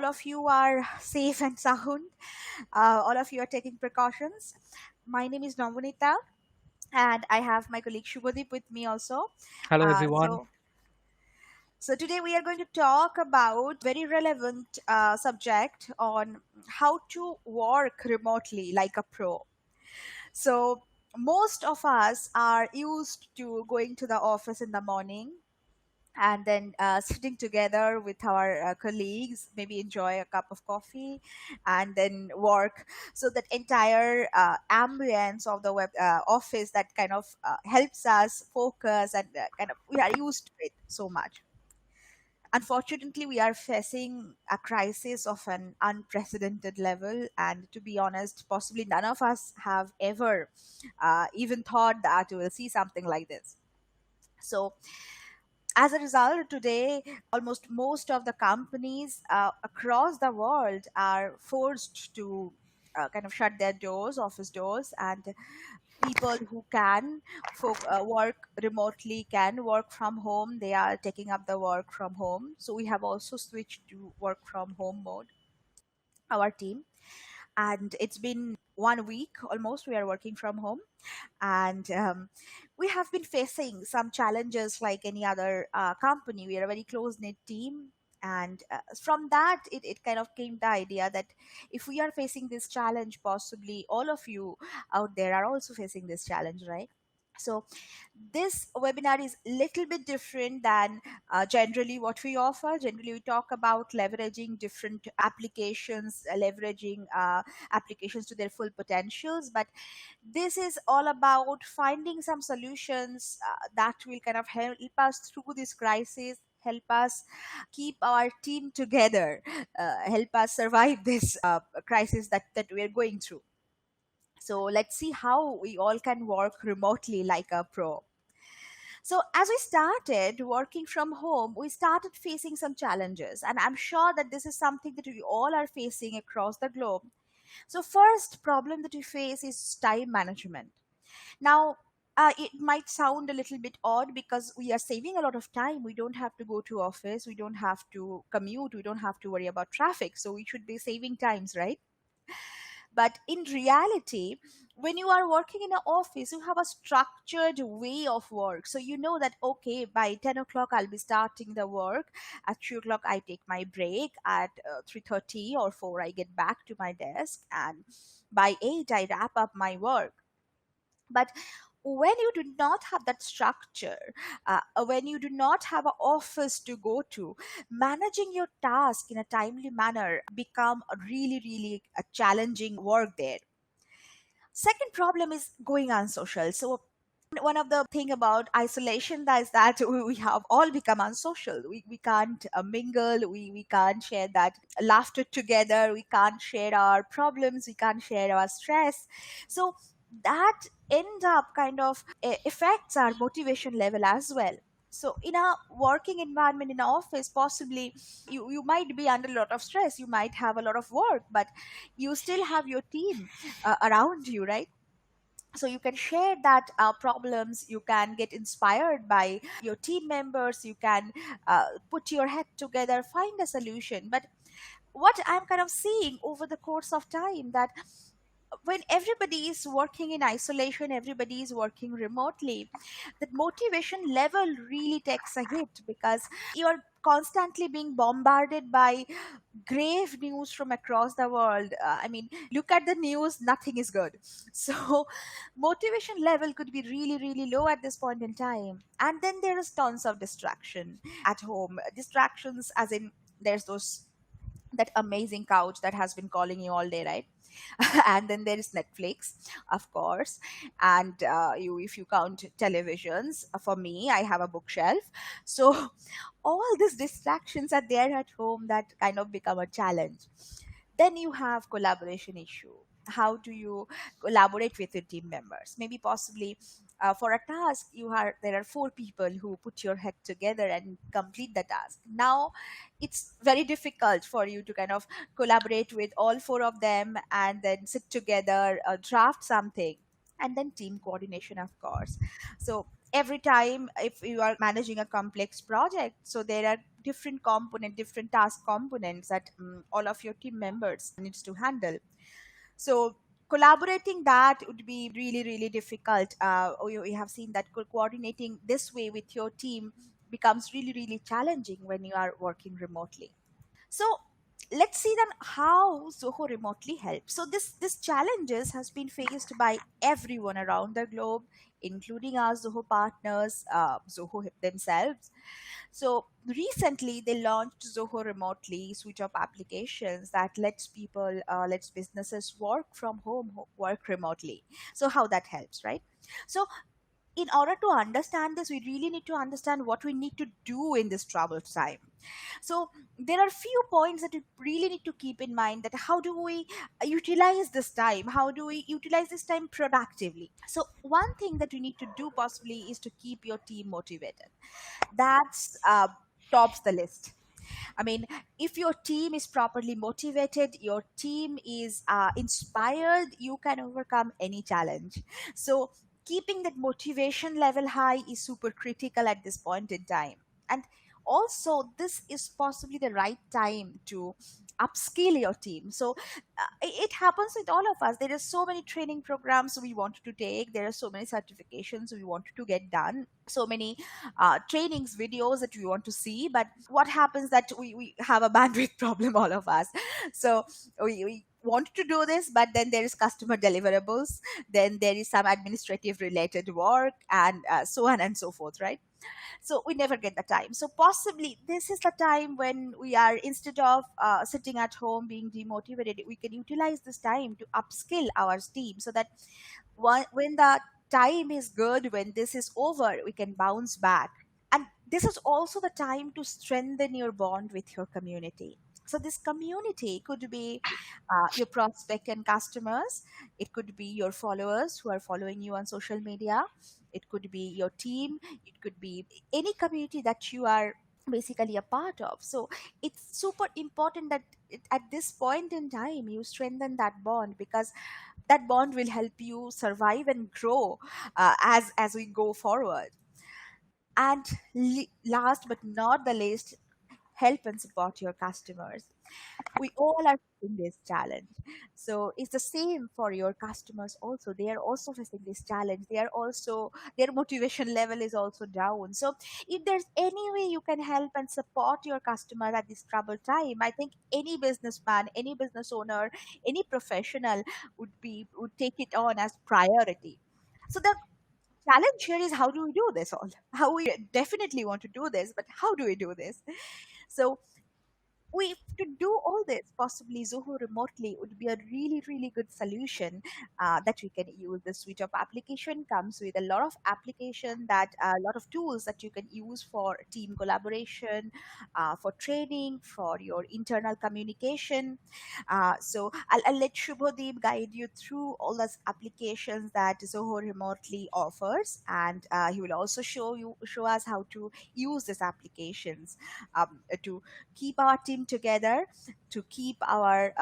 of you are safe and sound. All of you are taking precautions. My name is Navanita, and I have my colleague Shubhadeep with me also. Hello, Uh, everyone. so, so today we are going to talk about very relevant subject on how to work remotely like a pro. So most of us are used to going to the office in the morning and then sitting together with our colleagues, maybe enjoy a cup of coffee and then work. So that entire ambience of the web office that kind of helps us focus and kind of we are used to it so much. Unfortunately, we are facing a crisis of an unprecedented level, and to be honest, possibly none of us have ever even thought that we will see something like this. So as a result, today almost most of the companies across the world are forced to kind of shut their doors, office doors, and people who can work remotely can work from home. They are taking up the work from home. So we have also switched to work from home mode, our team. And it's been 1 week almost we are working from home, and we have been facing some challenges like any other company. We are a very close knit team, and from that it kind of came the idea that if we are facing this challenge, possibly all of you out there are also facing this challenge, right? So this webinar is little bit different than generally what we offer. Generally we talk about leveraging different applications, leveraging applications to their full potentials, but this is all about finding some solutions that will kind of help us through this crisis, help us keep our team together, help us survive this crisis that we're going through. So let's see how we all can work remotely like a pro. So, as we started working from home, we started facing some challenges, and I'm sure that this is something that we all are facing across the globe. So, first problem that we face is time management. Now, it might sound a little bit odd because we are saving a lot of time. We don't have to go to office, we don't have to commute, we don't have to worry about traffic. So, we should be saving times, right? But in reality, when you are working in an office, you have a structured way of work. So you know that, okay, by 10 o'clock, I'll be starting the work. At 2 o'clock, I take my break. At 3:30 or 4, I get back to my desk. And by 8, I wrap up my work. But when you do not have that structure, when you do not have an office to go to, managing your task in a timely manner become a really a challenging work there. Second problem is going unsocial. So one of the thing about isolation that is that we have all become unsocial. We can't mingle, we can't share that laughter together, we can't share our problems, we can't share our stress. So that end up kind of affects our motivation level as well. So in a working environment in an office, possibly you might be under a lot of stress, you might have a lot of work, but you still have your team around you, right? So you can share that problems, you can get inspired by your team members, you can put your head together, find a solution. But what I'm kind of seeing over the course of time, that when everybody is working in isolation, everybody is working remotely, that motivation level really takes a hit because you're constantly being bombarded by grave news from across the world. I mean, look at the news, nothing is good. So motivation level could be really low at this point in time. And then there is tons of distraction at home, distractions as in there's those, that amazing couch that has been calling you all day, right? And then there is Netflix, of course. And you, if you count televisions, for me, I have a bookshelf. So all these distractions are there at home that kind of become a challenge. Then you have collaboration issue. How do you collaborate with your team members? Maybe possibly for a task, there are four people who put your head together and complete the task. Now it's very difficult for you to kind of collaborate with all four of them and then sit together, draft something. And then team coordination, of course. So every time if you are managing a complex project, so there are different task components that all of your team members needs to handle. So collaborating that would be really really difficult. We have seen that coordinating this way with your team becomes really really challenging when you are working remotely. So let's see then how Zoho remotely helps. So this challenges has been faced by everyone around the globe, including our Zoho partners, Zoho themselves. So recently they launched Zoho remotely suite of applications that lets businesses work from home, work remotely. So how that helps, right? So in order to understand this, we really need to understand what we need to do in this troubled time. So there are few points that we really need to keep in mind, that how do we utilize this time, how do we utilize this time productively. So one thing that we need to do possibly is to keep your team motivated. That's tops the list. I mean, if your team is properly motivated, your team is inspired, you can overcome any challenge. So, keeping that motivation level high is super critical at this point in time. And also, this is possibly the right time to upskill your team. So, it happens with all of us. There are so many training programs we wanted to take, there are so many certifications we wanted to get done, so many trainings videos that we want to see, but what happens that we have a bandwidth problem, all of us. So we want to do this, but then there is customer deliverables, then there is some administrative related work, and so on and so forth, right? So we never get the time. So possibly this is the time when we are, instead of sitting at home being demotivated, we can utilize this time to upskill our team, so that when the time is good, when this is over, we can bounce back. And this is also the time to strengthen your bond with your community. So this community could be your prospect and customers, it could be your followers who are following you on social media, it could be your team, it could be any community that you are basically a part of. So it's super important that at this point in time you strengthen that bond, because that bond will help you survive and grow as we go forward. And last but not the least, help and support your customers. We all are facing this challenge, so it's the same for your customers also. They are also facing this challenge, they are also, their motivation level is also down. So if there's any way you can help and support your customer at this troubled time, I think any businessman, any business owner, any professional would take it on as priority. So the challenge here is, how do we do this all? How we definitely want to do this, but how do we do this? So we to do all this, possibly Zoho remotely would be a really really good solution that we can use. The suite of application comes with a lot of application, that a lot of tools that you can use for team collaboration, for training, for your internal communication. So I'll let Shubhadeep guide you through all those applications that Zoho remotely offers, and he will also show us how to use these applications to keep our team together, to keep our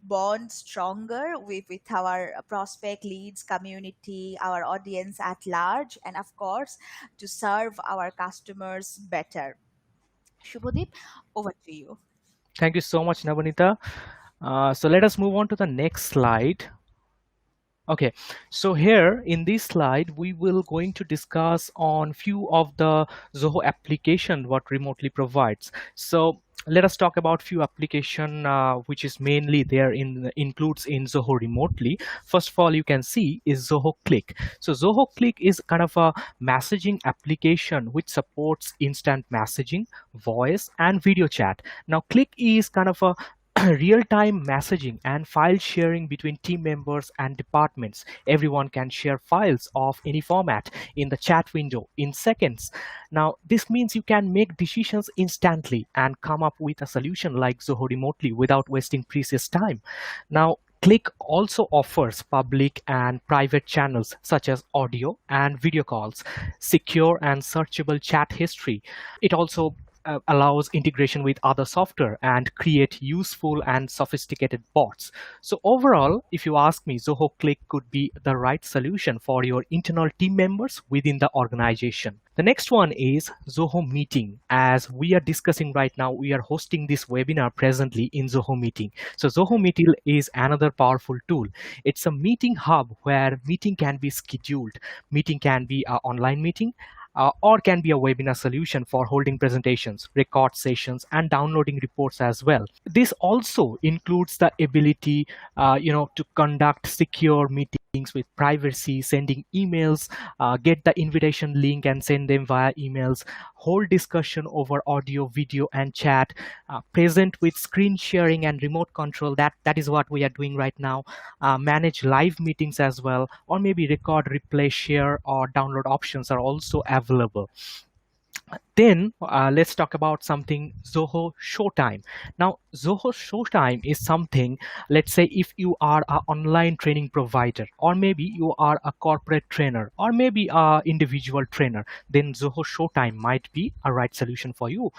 bond stronger with our prospect leads, community, our audience at large, and of course to serve our customers better. Shubhadeep, over to you. Thank you so much, Navanita. So let us move on to the next slide. Okay, so here in this slide, we will going to discuss on few of the Zoho application what remotely provides. So let us talk about few application which is mainly there includes in Zoho remotely. First of all, you can see is Zoho Click. So Zoho Click is kind of a messaging application which supports instant messaging, voice, and video chat. Now, Click is kind of a real-time messaging and file sharing between team members and departments. Everyone can share files of any format in the chat window in seconds. Now, this means you can make decisions instantly and come up with a solution like Zoho remotely without wasting precious time. Now, Click also offers public and private channels such as audio and video calls, secure and searchable chat history. It also allows integration with other software and create useful and sophisticated bots. So overall, if you ask me, Zoho Click could be the right solution for your internal team members within the organization. The next one is Zoho Meeting. As we are discussing right now, we are hosting this webinar presently in Zoho Meeting. So Zoho Meeting is another powerful tool. It's a meeting hub where meeting can be scheduled. Meeting can be an online meeting, or can be a webinar solution for holding presentations, record sessions, and downloading reports as well. This also includes the ability, to conduct secure meetings with privacy, sending emails, get the invitation link and send them via emails, hold discussion over audio, video, and chat, present with screen sharing and remote control. That is what we are doing right now. Manage live meetings as well, or maybe record, replay, share, or download options are also available. Then let's talk about something Zoho Showtime. Now, Zoho Showtime is something, let's say if you are an online training provider, or maybe you are a corporate trainer, or maybe a individual trainer, then Zoho Showtime might be a right solution for you.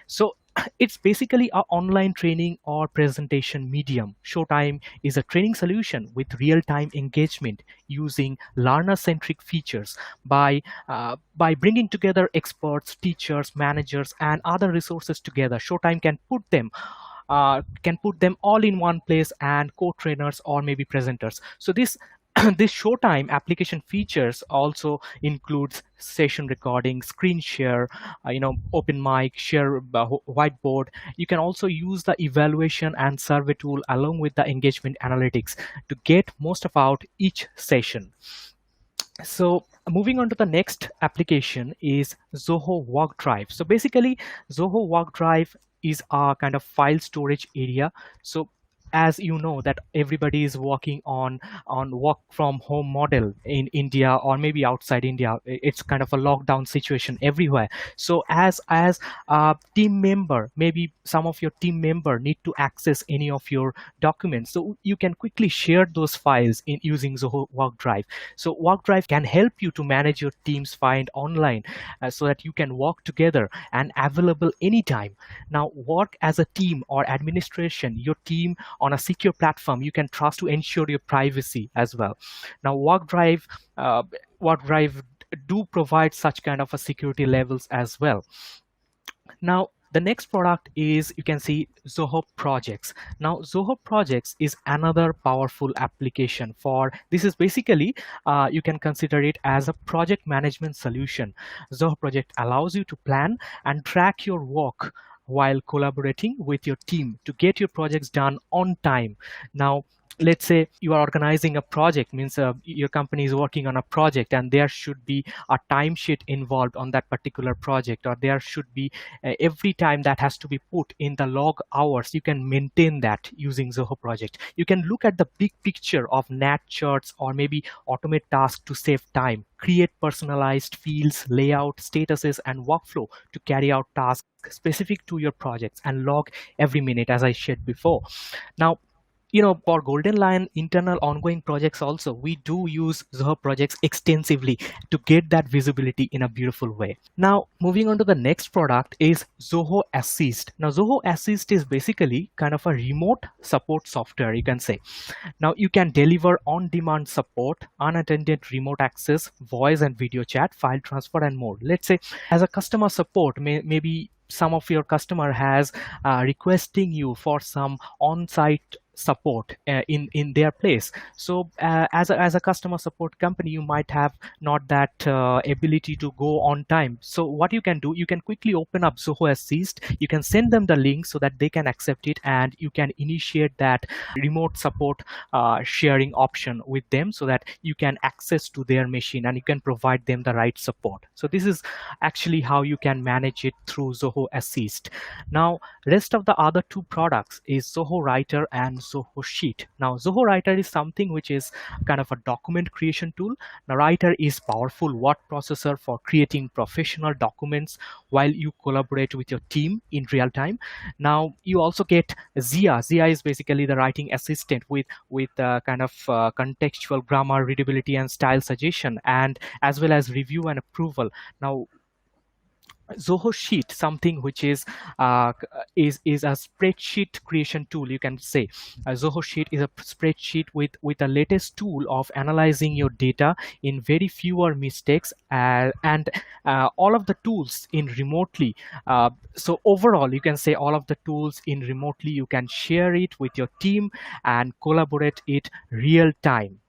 So it's basically an online training or presentation medium. Showtime is a training solution with real-time engagement using learner-centric features. By bringing together experts, teachers, managers, and other resources together, Showtime can put them all in one place, and co-trainers or maybe presenters. So this this Showtime application features also includes session recording, screen share, open mic, share whiteboard. You can also use the evaluation and survey tool along with the engagement analytics to get most about each session. So moving on to the next application is Zoho Work Drive. So basically, Zoho Work Drive is a kind of file storage area. So as you know that everybody is working on work from home model in India or maybe outside India. It's kind of a lockdown situation everywhere. So as a team member, maybe some of your team member need to access any of your documents, so you can quickly share those files in using Zoho Work Drive. So Work Drive can help you to manage your team's find online, so that you can work together and available anytime. Now, work as a team or administration, your team on a secure platform you can trust to ensure your privacy as well. Now, Work Drive do provide such kind of a security levels as well. Now, the next product is, you can see, Zoho Projects. Now, Zoho Projects is another powerful application for this. Is basically, you can consider it as a project management solution. Zoho Project allows you to plan and track your work while collaborating with your team to get your projects done on time. Now, let's say you are organizing a project, means your company is working on a project, and there should be a timesheet involved on that particular project, or there should be every time that has to be put in the log hours. You can maintain that using Zoho Project. You can look at the big picture of nat charts or maybe automate tasks to save time, create personalized fields, layout, statuses, and workflow to carry out tasks specific to your projects, and log every minute, as I shared before. Now, for GoldenLion internal ongoing projects also, we do use Zoho Projects extensively to get that visibility in a beautiful way. Now, moving on to the next product is Zoho Assist. Now, Zoho Assist is basically kind of a remote support software, you can say. Now, you can deliver on-demand support, unattended remote access, voice and video chat, file transfer, and more. Let's say as a customer support, maybe some of your customer has requesting you for some on-site support in their place. So as a customer support company, you might have not that ability to go on time. So what you can do, you can quickly open up Zoho Assist. You can send them the link so that they can accept it, and you can initiate that remote support sharing option with them, so that you can access to their machine and you can provide them the right support. So this is actually how you can manage it through Zoho Assist. Now, rest of the other two products is Zoho Writer and Zoho Sheet. Now, Zoho Writer is something which is kind of a document creation tool. Now, Writer is powerful word processor for creating professional documents while you collaborate with your team in real time. Now, you also get Zia. Zia is basically the writing assistant with kind of contextual grammar, readability, and style suggestion, and as well as review and approval. Now, Zoho Sheet, something which is a spreadsheet creation tool. You can say Zoho Sheet is a spreadsheet with the latest tool of analyzing your data in very fewer mistakes, and all of the tools in remotely. So overall, you can say all of the tools in remotely. You can share it with your team and collaborate it real time.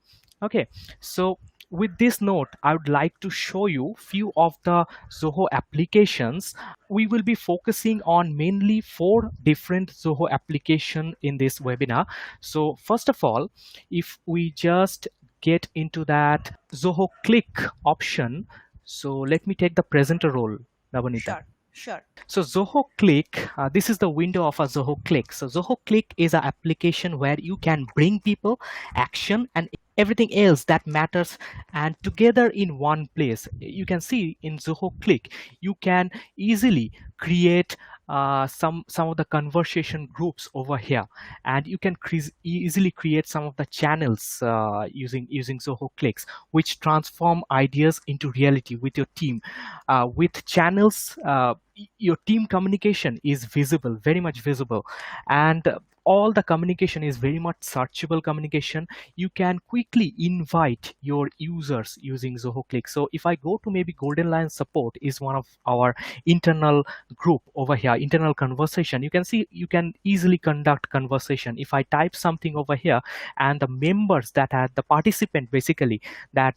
Okay, so with this note, I would like to show you few of the Zoho applications. We will be focusing on mainly 4 different Zoho application in this webinar. So first of all, if we just get into that Zoho Click option, so let me take the presenter role, Navanita. Sure, sure. So Zoho Click, this is the window of a Zoho Click. So Zoho Click is an application where you can bring people, action, and everything else that matters and together in one place. You can see in Zoho Click, you can easily create some of the conversation groups over here, and you can easily create some of the channels using Zoho Clicks, which transform ideas into reality with your team. With channels, your team communication is visible, very much visible, and all the communication is very much searchable communication. You can quickly invite your users using Zoho Click. So if I go to maybe GoldenLion support is one of our internal group over here, internal conversation. You can see you can easily conduct conversation. If I type something over here, and the members that are the participant basically that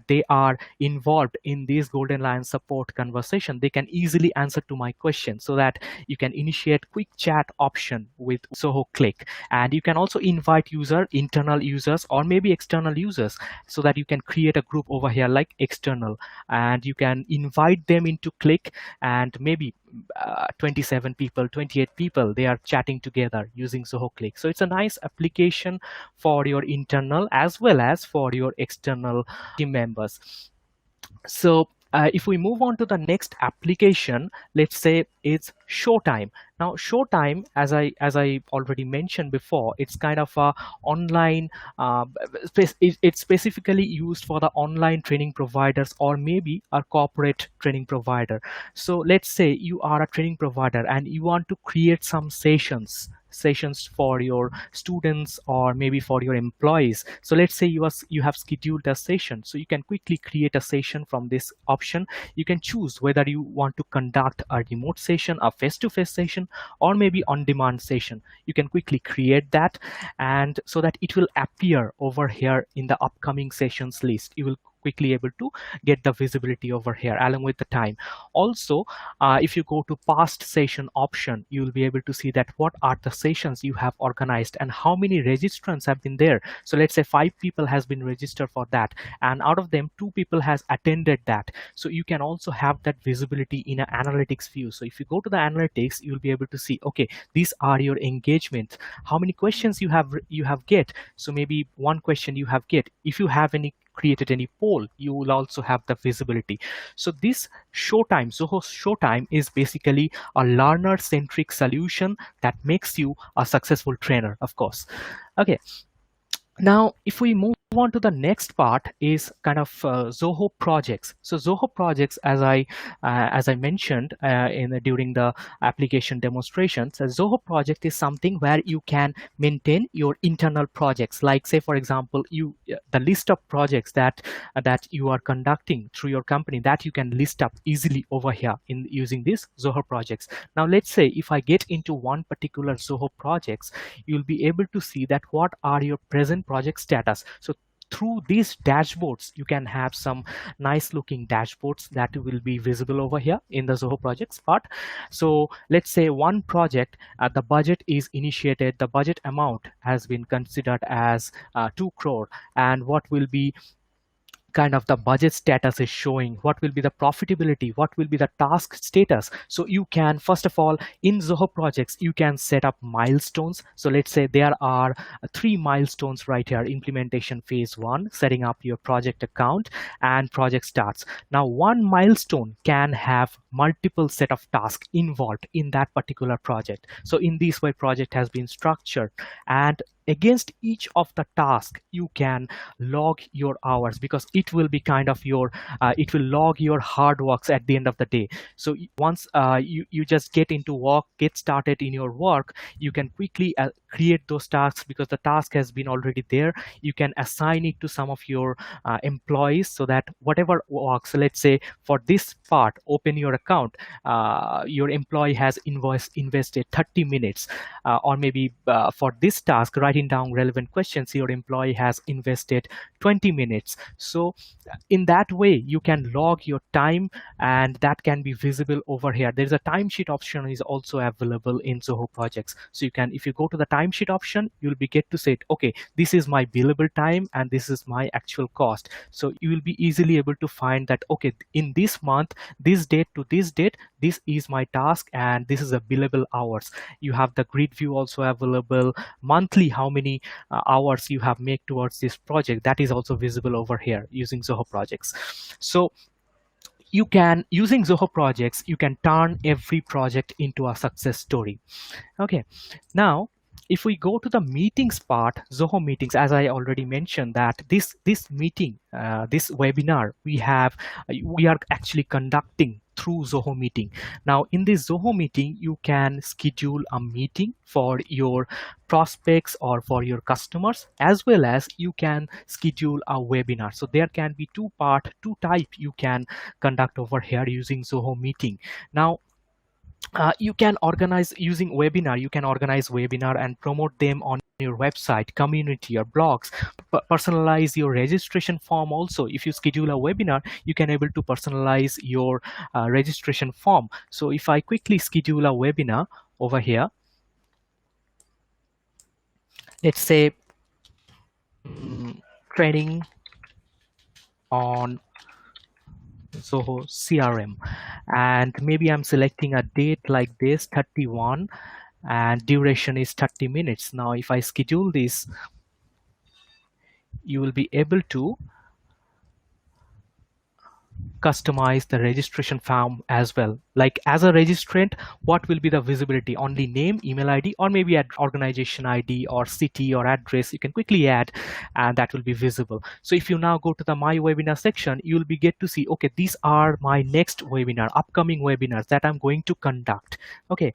they are involved in this GoldenLion support conversation, they can easily answer to my question, so that you can initiate quick chat option with Zoho Click. And you can also invite internal users or maybe external users, so that you can create a group over here like external, and you can invite them into Click, and maybe 27 people, 28 people, they are chatting together using Zoho Click. So it's a nice application for your internal as well as for your external team members. So if we move on to the next application, let's say it's Showtime. Now Showtime, as I already mentioned before, it's kind of a online it's specifically used for the online training providers or maybe a corporate training provider. So let's say you are a training provider and you want to create some sessions for your students or maybe for your employees. So let's say you have scheduled a session, so you can quickly create a session from this option. You can choose whether you want to conduct a remote session, a face-to-face session, or maybe on-demand session. You can quickly create that, and so that it will appear over here in the upcoming sessions list. You will quickly able to get the visibility over here along with the time. Also, if you go to past session option, you will be able to see that what are the sessions you have organized and how many registrants have been there. So let's say 5 people has been registered for that, and out of them 2 people has attended that. So you can also have that visibility in an analytics view. So if you go to the analytics, you'll be able to see, okay, these are your engagements, how many questions you have get. So maybe 1 question you have get. If you have created any poll, you will also have the visibility. So this Zoho Showtime is basically a learner centric solution that makes you a successful trainer, of course. Okay, now if we move on to the next part is kind of Zoho Projects. So Zoho Projects, as I mentioned during the application demonstrations, Zoho Project is something where you can maintain your internal projects. Like say for example, the list of projects that you are conducting through your company, that you can list up easily over here in using this Zoho Projects. Now let's say if I get into one particular Zoho Projects, you'll be able to see that what are your present project status. So through these dashboards, you can have some nice looking dashboards that will be visible over here in the Zoho Projects part. So let's say one project, the budget is initiated, the budget amount has been considered as 2 crore, and what will be kind of the budget status is showing, what will be the profitability, what will be the task status. So you can, first of all, in Zoho Projects, you can set up milestones. So let's say there are 3 milestones right here: implementation phase 1, setting up your project account, and project starts. Now one milestone can have multiple set of tasks involved in that particular project. So in this way project has been structured, and against each of the tasks you can log your hours, because it will be kind of your it will log your hard works at the end of the day. So once you just get into work, get started in your work, you can quickly create those tasks, because the task has been already there. You can assign it to some of your employees, so that whatever works, let's say for this part, open your account, your employee has invested 30 minutes, or maybe for this task, writing down relevant questions, your employee has invested 20 minutes. So in that way you can log your time, and that can be visible over here. There's a timesheet option is also available in Zoho Projects. So you can, if you go to the timesheet option, you'll be get to say, okay, this is my billable time and this is my actual cost. So you will be easily able to find that, okay, in this month, this date to this date, this is my task and this is a billable hours. You have the grid view also available. Monthly, how many hours you have made towards this project, that is also visible over here using Zoho Projects. So you can, using Zoho Projects, you can turn every project into a success story. Okay, now if we go to the meetings part, Zoho Meetings, as I already mentioned, that this meeting, this webinar we are actually conducting through Zoho Meeting. Now in this Zoho Meeting, you can schedule a meeting for your prospects or for your customers, as well as you can schedule a webinar. So there can be two type you can conduct over here using Zoho Meeting. Now you can organize using webinar. You can organize webinar and promote them on your website, community, or blogs. Personalize your registration form also. If you schedule a webinar, you can able to personalize your registration form. So if I quickly schedule a webinar over here, let's say training on Zoho CRM, and maybe I'm selecting a date like this, 31, and duration is 30 minutes. Now if I schedule this, you will be able to customize the registration form as well. Like as a registrant, what will be the visibility? Only name, email ID, or maybe add organization ID or city or address, you can quickly add, and that will be visible. So if you now go to the my webinar section, you will be get to see, okay, these are my next webinar, upcoming webinars that I'm going to conduct. Okay,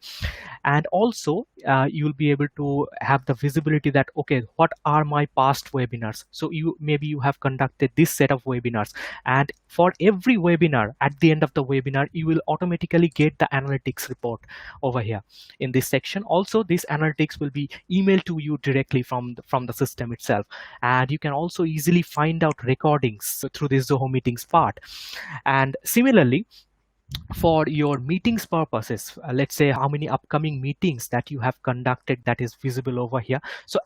and also you will be able to have the visibility that, okay, what are my past webinars? So you maybe you have conducted this set of webinars, and for every webinar, at the end of the webinar, you will automatically get the analytics report over here in this section. Also, this analytics will be emailed to you directly from the system itself, and you can also easily find out recordings through this Zoho Meetings part. And similarly, for your meetings purposes, let's say how many upcoming meetings that you have conducted, that is visible over here. So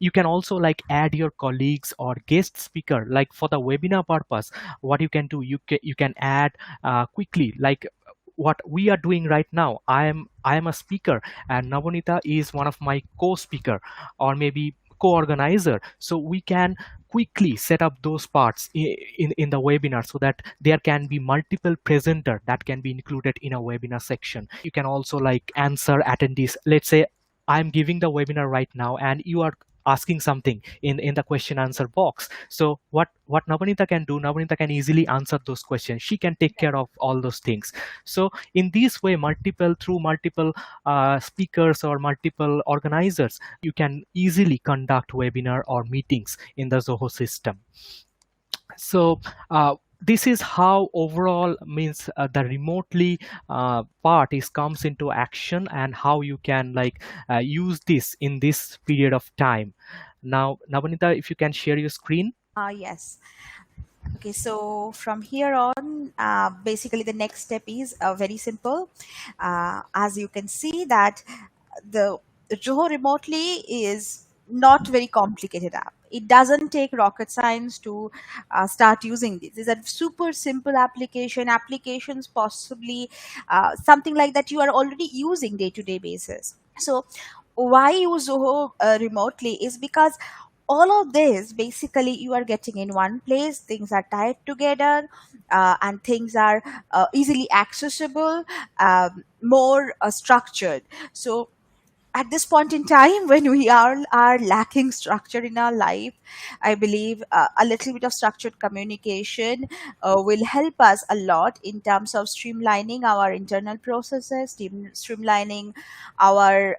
you can also like add your colleagues or guest speaker. Like for the webinar purpose, what you can do, you can add quickly, like what we are doing right now. I am a speaker and Navanita is one of my co-speaker or maybe co-organizer. So we can quickly set up those parts in the webinar, so that there can be multiple presenter that can be included in a webinar section. You can also like answer attendees. Let's say I'm giving the webinar right now and you are asking something in the question answer box. So what Navanita can do, Navanita can easily answer those questions. She can take care of all those things. So in this way, through multiple speakers or multiple organizers, you can easily conduct webinar or meetings in the Zoho system. So this is how overall means the remotely part is comes into action, and how you can like use this in this period of time. Now Navanita, if you can share your screen. Yes. Okay, so from here on, basically the next step is very simple. As you can see that the Zoho remotely is not very complicated app. It doesn't take rocket science to start using this. It's a super simple applications possibly something like that you are already using day-to-day basis. So why use Zoho remotely is because all of this basically you are getting in one place. Things are tied together and things are easily accessible, more structured. So at this point in time when we are lacking structure in our life, I believe a little bit of structured communication will help us a lot in terms of streamlining our internal processes, streamlining our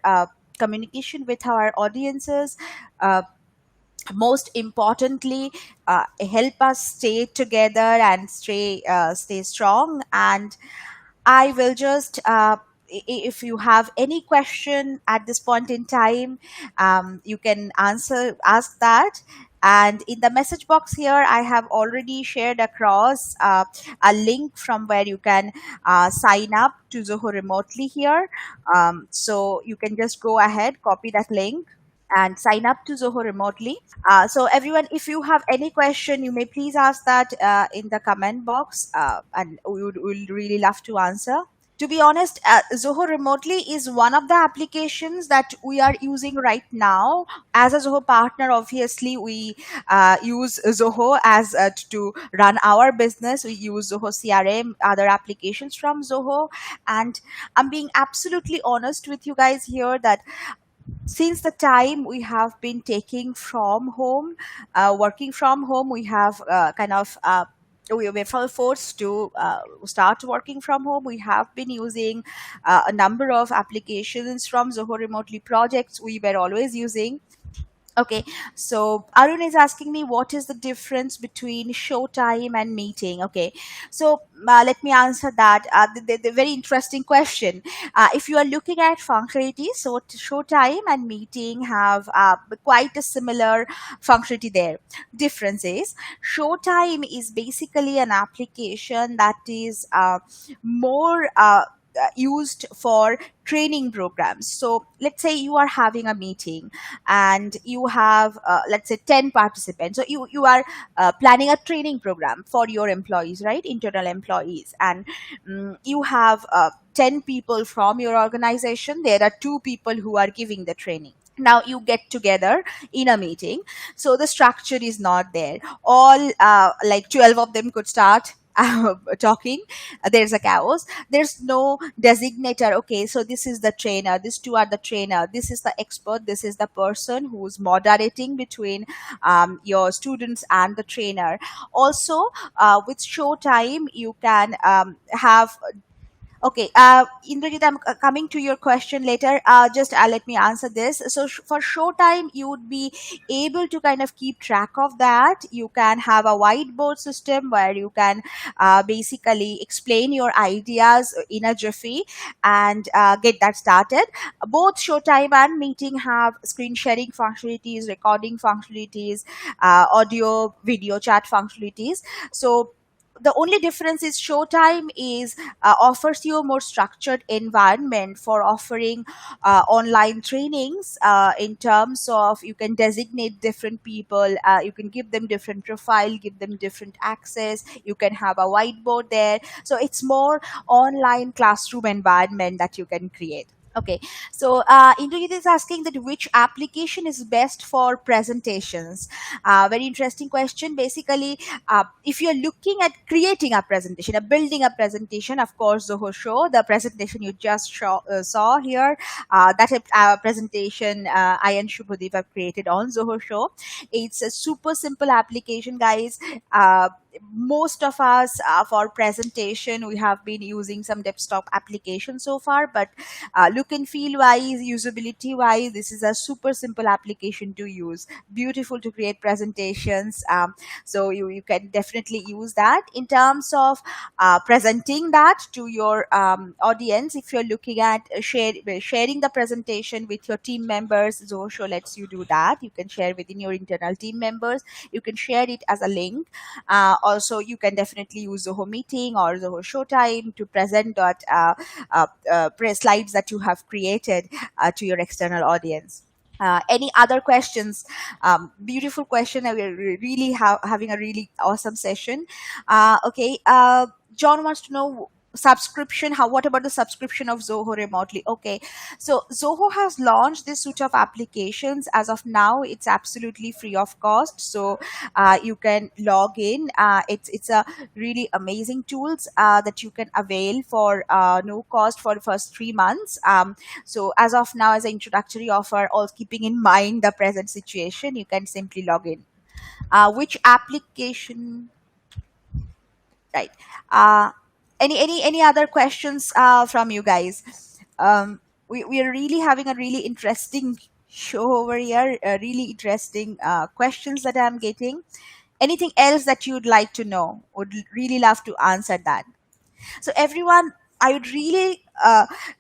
communication with our audiences. uh, Most importantly, help us stay together and stay strong. And I will just if you have any question at this point in time, you can ask that. And in the message box here, I have already shared across a link from where you can sign up to Zoho remotely here. So you can just go ahead, copy that link, and sign up to Zoho remotely. So everyone, if you have any question, you may please ask that in the comment box, and we would really love to answer. To be honest, Zoho remotely is one of the applications that we are using right now. As a Zoho partner, obviously we use Zoho as to run our business. We use Zoho CRM, other applications from Zoho. And I'm being absolutely honest with you guys here that since the time we have been taking from home, working from home, we have we were forced to start working from home. We have been using a number of applications from Zoho remotely projects we were always using. Okay, so Arun is asking me what is the difference between Showtime and Meeting. Okay, so let me answer that. The very interesting question. If you are looking at functionality, so Showtime and Meeting have quite a similar functionality there. Difference is Showtime is basically an application that is more used for training programs. So let's say you are having a meeting and you have let's say 10 participants. So you are planning a training program for your employees, right, internal employees. And you have 10 people from your organization. There are 2 people who are giving the training. Now you get together in a meeting, so the structure is not there. All like 12 of them could start talking. There's a chaos. There's no designator. Okay, so this is the trainer, these 2 are the trainer, this is the expert, this is the person who's moderating between your students and the trainer. Also, with Showtime you can have. Okay, Indrajit, I'm coming to your question later. Just let me answer this. So, for Showtime, you would be able to kind of keep track of that. You can have a whiteboard system where you can basically explain your ideas in a jiffy and get that started. Both Showtime and Meeting have screen sharing functionalities, recording functionalities, audio, video chat functionalities. So, the only difference is Showtime is offers you a more structured environment for offering online trainings, in terms of you can designate different people, you can give them different profile, give them different access, you can have a whiteboard there. So it's more online classroom environment that you can create. Okay, so Indrajit is asking that which application is best for presentations. Very interesting question. Basically, if you're looking at creating a presentation, building a presentation, of course, Zoho Show, the presentation you just saw here, that presentation I and Shubhadeep have created on Zoho Show. It's a super simple application, guys. Most of us for presentation we have been using some desktop application so far, but look and feel wise, usability wise, this is a super simple application to use, beautiful to create presentations. So you can definitely use that in terms of presenting that to your audience. If you're looking at sharing the presentation with your team members, Zoho lets you do that. You can share within your internal team members, you can share it as a link. Also, you can definitely use Zoho Meeting or Zoho Showtime to present that slides that you have created to your external audience. Any other questions? Beautiful question. We're really having a really awesome session. Okay, John wants to know subscription, how, what about the subscription of Zoho remotely? Okay, so Zoho has launched this suite of applications. As of now, it's absolutely free of cost, so you can log in. It's a really amazing tools that you can avail for no cost for the first 3 months. So as of now, as an introductory offer, also keeping in mind the present situation, you can simply log in. Which application? Right. uh any other questions from you guys? We are really having a really interesting show over here, really interesting questions that I'm getting. Anything else that you'd like to know? Would really love to answer that. So everyone, I would really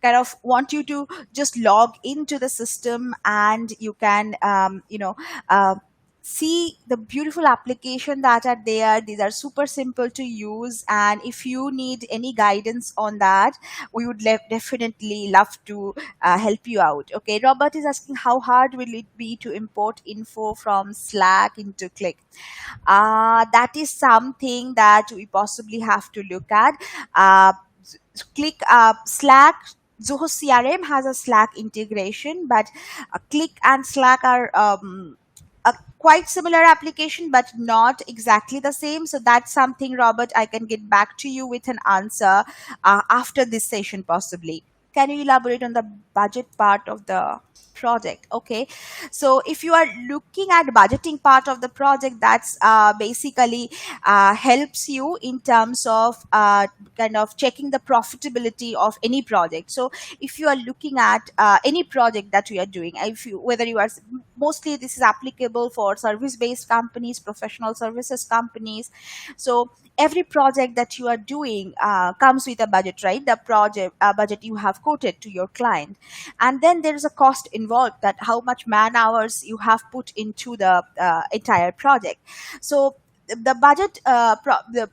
kind of want you to just log into the system, and you can uh, see the beautiful application that are there. These are super simple to use, and if you need any guidance on that, we would definitely love to help you out. Okay, Robert is asking, how hard will it be to import info from Slack into Click? That is something that we possibly have to look at. uh, Click, Slack, Zoho CRM has a Slack integration, but Click and Slack are a quite similar application, but not exactly the same. So that's something, Robert, I can get back to you with an answer after this session, possibly. Can you elaborate on the budget part of the project? Okay, so if you are looking at budgeting part of the project, that's basically helps you in terms of kind of checking the profitability of any project. So if you are looking at any project that you are doing, if you, whether you are, mostly this is applicable for service based companies, professional services companies. So every project that you are doing comes with a budget, right? The project budget you have quoted to your client, and then there is a cost involved, that how much man hours you have put into the entire project. So the budget the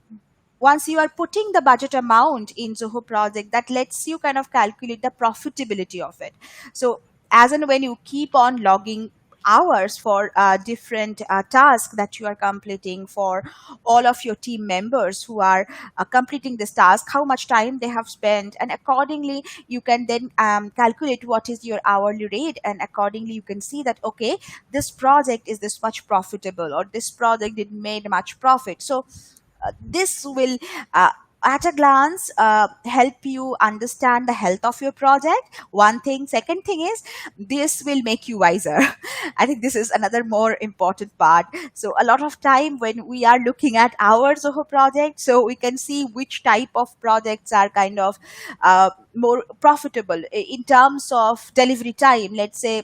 once you are putting the budget amount in Zoho project, that lets you kind of calculate the profitability of it. So as and when you keep on logging hours for different tasks that you are completing for all of your team members who are completing this task, how much time they have spent, and accordingly you can then calculate what is your hourly rate, and accordingly you can see that, okay, this project is this much profitable, or this project did made much profit. So this will at a glance help you understand the health of your project, one thing. Second thing is, this will make you wiser. I think this is another more important part. So a lot of time when we are looking at our Zoho project, so we can see which type of projects are kind of more profitable in terms of delivery time. Let's say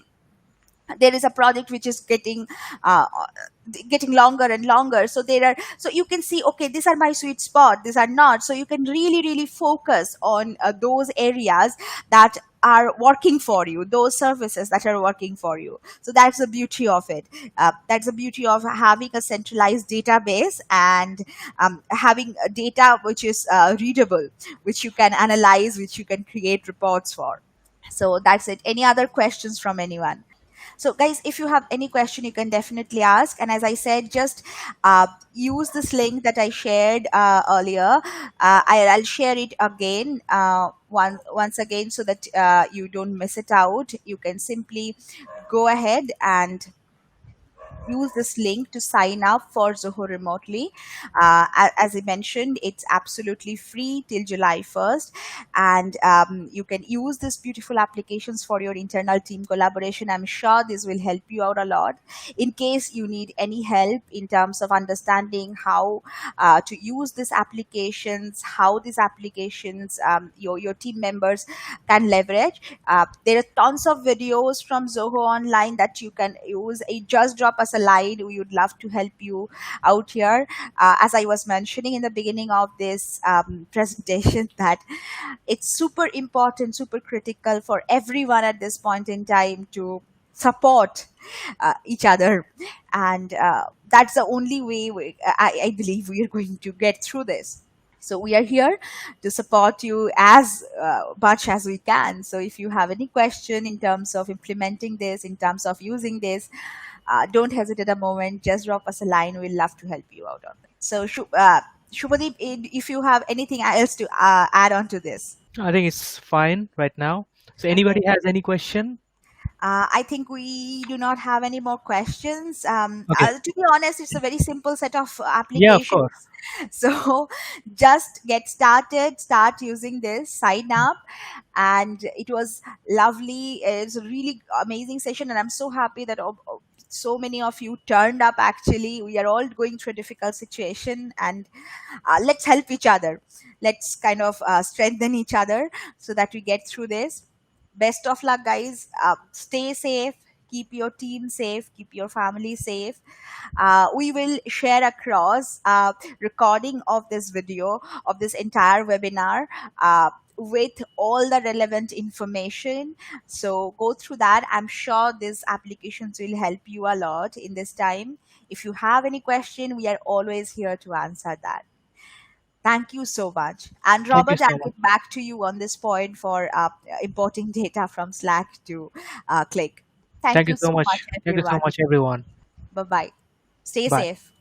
there is a project which is getting longer and longer, so there are, so you can see, okay, these are my sweet spot, these are not. So you can really focus on those areas that are working for you, those services that are working for you. So that's the beauty of it. That's the beauty of having a centralized database, and having a data which is readable, which you can analyze, which you can create reports for. So that's it. Any other questions from anyone? So, guys, if you have any question, you can definitely ask. And as I said, just use this link that I shared earlier. I'll share it again, once again, so that you don't miss it out. You can simply go ahead and use this link to sign up for Zoho remotely. As I mentioned, it's absolutely free till July 1st, and you can use these beautiful applications for your internal team collaboration. I'm sure this will help you out a lot. In case you need any help in terms of understanding how to use these applications, how these applications your team members can leverage, there are tons of videos from Zoho online that you can use. Just drop us a line. We would love to help you out here. As I was mentioning in the beginning of this presentation, that it's super important, super critical for everyone at this point in time to support each other. And that's the only way I believe we are going to get through this. So we are here to support you as much as we can. So if you have any question in terms of implementing this, in terms of using this, don't hesitate a moment. Just drop us a line. We'll love to help you out on that. So Shubhadeep, if you have anything else to add on to this. I think it's fine right now. So Okay. anybody has any question? I think we do not have any more questions. Okay. To be honest, it's a very simple set of Yeah, of course. applications. So just get started, start using this, sign up. And it was lovely. It's a really amazing session. And I'm so happy that so many of you turned up. Actually, we are all going through a difficult situation, and let's help each other. Let's kind of strengthen each other so that we get through this. Best of luck, guys. Stay safe, keep your team safe, keep your family safe. We will share across recording of this video, of this entire webinar, with all the relevant information. So go through that. I'm sure these applications will help you a lot in this time. If you have any question, we are always here to answer that. Thank you so much. And Thank you Robert, so I'll much. get back to you on this point for importing data from Slack to Click. Thank Thank you you so so much. much, Thank you so everyone. much, everyone. Bye bye. Stay Bye. safe.